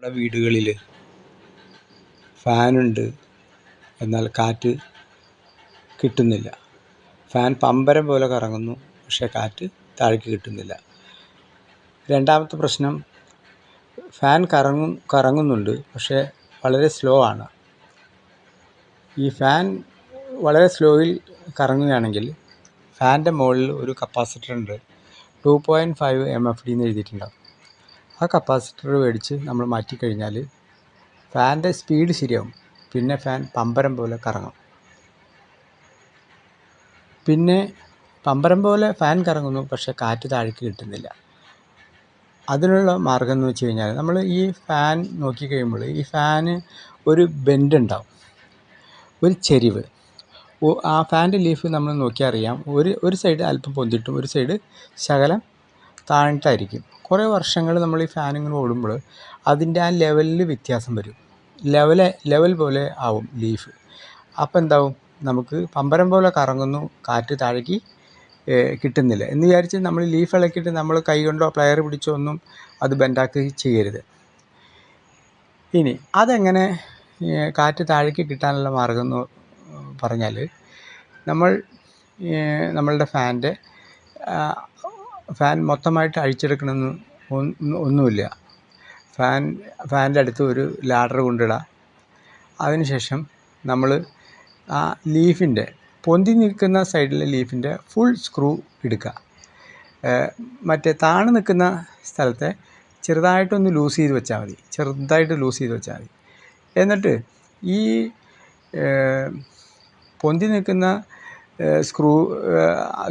നമ്മുടെ വീടുകളിൽ ഫാനുണ്ട്, എന്നാൽ കാറ്റ് കിട്ടുന്നില്ല. ഫാൻ പമ്പരം പോലെ കറങ്ങുന്നു, പക്ഷേ കാറ്റ് താഴേക്ക് കിട്ടുന്നില്ല. രണ്ടാമത്തെ പ്രശ്നം, ഫാൻ കറങ്ങുന്നുണ്ട്, പക്ഷേ വളരെ സ്ലോ ആണ്. ഈ ഫാൻ വളരെ സ്ലോയിൽ കറങ്ങുകയാണെങ്കിൽ ഫാനിൻ്റെ മുകളിൽ ഒരു കപ്പാസിറ്റർ ഉണ്ട്, 2.5 MFD എന്ന് എഴുതിയിട്ടുണ്ടാകും. ആ കപ്പാസിറ്റർ മേടിച്ച് നമ്മൾ മാറ്റിക്കഴിഞ്ഞാൽ ഫാനിൻ്റെ സ്പീഡ് ശരിയാവും. പിന്നെ ഫാൻ പമ്പരം പോലെ കറങ്ങും. പിന്നെ പമ്പരം പോലെ ഫാൻ കറങ്ങുന്നു, പക്ഷേ കാറ്റ് താഴേക്ക് കിട്ടുന്നില്ല. അതിനുള്ള മാർഗം എന്ന് വെച്ച് കഴിഞ്ഞാൽ, നമ്മൾ ഈ ഫാൻ നോക്കിക്കഴിയുമ്പോൾ ഈ ഫാന് ഒരു ബെൻഡ് ഉണ്ടാവും, ഒരു ചെരിവ്. ആ ഫാൻ്റെ ലീഫ് നമ്മൾ നോക്കിയാൽ അറിയാം, ഒരു സൈഡ് അല്പം പൊന്തിട്ടും ഒരു സൈഡ് ശകലം താഴ്ന്നിട്ടായിരിക്കും. കുറേ വർഷങ്ങൾ നമ്മൾ ഈ ഫാൻ ഇങ്ങനെ ഓടുമ്പോൾ അതിൻ്റെ ആ ലെവലിൽ വ്യത്യാസം വരും. ലെവൽ പോലെ ആവും ലീഫ്. അപ്പോൾ എന്താവും, നമുക്ക് പമ്പരം പോലെ കറങ്ങുന്നു, കാറ്റ് താഴേക്ക് കിട്ടുന്നില്ല എന്ന് വിചാരിച്ച് നമ്മൾ ലീഫ് ഇളക്കിയിട്ട് നമ്മൾ കൈ കൊണ്ടോ പ്ലെയർ പിടിച്ചോ ഒന്നും അത് ബെൻഡാക്കി ചെയ്യരുത്. ഇനി അതെങ്ങനെ കാറ്റ് താഴേക്ക് കിട്ടാനുള്ള മാർഗം എന്ന് പറഞ്ഞാൽ, നമ്മളുടെ ഫാൻ മൊത്തമായിട്ട് അഴിച്ചെടുക്കണമെന്ന് ഒന്നുമില്ല. ഫാനിൻ്റെ അടുത്ത് ഒരു ലാഡർ കൊണ്ടിടാം. അതിനുശേഷം നമ്മൾ ആ ലീഫിൻ്റെ പൊന്തി നിൽക്കുന്ന സൈഡിലെ ലീഫിൻ്റെ ഫുൾ സ്ക്രൂ എടുക്കുക. മറ്റേ താഴെ നിൽക്കുന്ന സ്ഥലത്തെ ചെറുതായിട്ടൊന്ന് ലൂസ് ചെയ്ത് വെച്ചാൽ മതി. എന്നിട്ട് ഈ പൊന്തി നിൽക്കുന്ന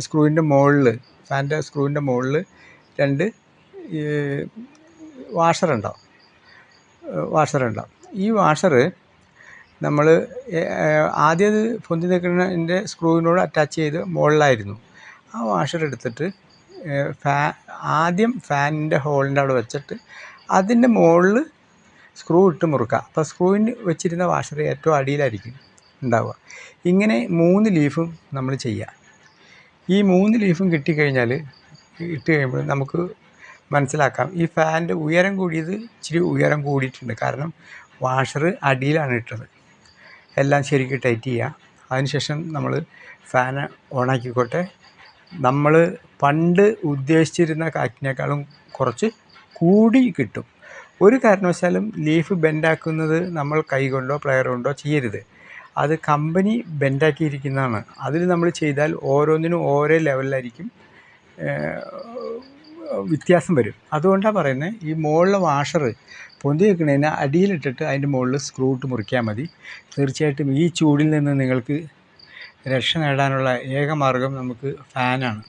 സ്ക്രൂവിൻ്റെ മുകളിൽ, ഫാനിൻ്റെ സ്ക്രൂവിൻ്റെ മുകളിൽ 2 വാഷറുണ്ടാവും. ഈ വാഷറ് നമ്മൾ ആദ്യം അത് പൊന്തി നിൽക്കുന്നതിൻ്റെ സ്ക്രൂവിനോട് അറ്റാച്ച് ചെയ്ത് മുകളിലായിരുന്നു. ആ വാഷർ എടുത്തിട്ട് ആദ്യം ഫാനിൻ്റെ ഹോളിൻ്റെ അവിടെ വെച്ചിട്ട് അതിൻ്റെ മുകളിൽ സ്ക്രൂ ഇട്ട് മുറുക്കുക. അപ്പോൾ സ്ക്രൂവിന് വെച്ചിരുന്ന വാഷർ ഏറ്റവും അടിയിലായിരിക്കും ഉണ്ടാവുക. ഇങ്ങനെ 3 ലീഫും നമ്മൾ ചെയ്യുക. ഈ 3 ലീഫും ഇട്ട് കഴിയുമ്പോൾ നമുക്ക് മനസ്സിലാക്കാം, ഈ ഫാനിൻ്റെ ഉയരം കൂടിയത് ഇച്ചിരി ഉയരം കൂടിയിട്ടുണ്ട്. കാരണം വാഷർ അടിയിലാണ് ഇട്ടത്. എല്ലാം ശരിക്കും ടൈറ്റ് ചെയ്യുക. അതിനുശേഷം നമ്മൾ ഫാന് ഓണാക്കിക്കോട്ടെ. നമ്മൾ പണ്ട് ഉദ്ദേശിച്ചിരുന്ന കാറ്റിനേക്കാളും കുറച്ച് കൂടി കിട്ടും. ഒരു കാരണവശാലും ലീഫ് ബെൻഡാക്കുന്നത് നമ്മൾ കൈ കൊണ്ടോ പ്ലെയർ കൊണ്ടോ ചെയ്യരുത്. അത് കമ്പനി ബെൻഡാക്കിയിരിക്കുന്നതാണ്. അതിൽ നമ്മൾ ചെയ്താൽ ഓരോന്നിനും ഓരോ ലെവലിലായിരിക്കും വ്യത്യാസം വരും. അതുകൊണ്ടാണ് പറയുന്നത്, ഈ മുകളിലെ വാഷർ പൊന്തി നിൽക്കുന്നതിന് അടിയിലിട്ടിട്ട് അതിൻ്റെ മുകളിൽ സ്ക്രൂ ഇട്ട് മുറിക്കാൻ മതി. തീർച്ചയായിട്ടും ഈ ചൂടിൽ നിന്ന് നിങ്ങൾക്ക് രക്ഷ നേടാനുള്ള ഏക മാർഗം നമുക്ക് ഫാനാണ്.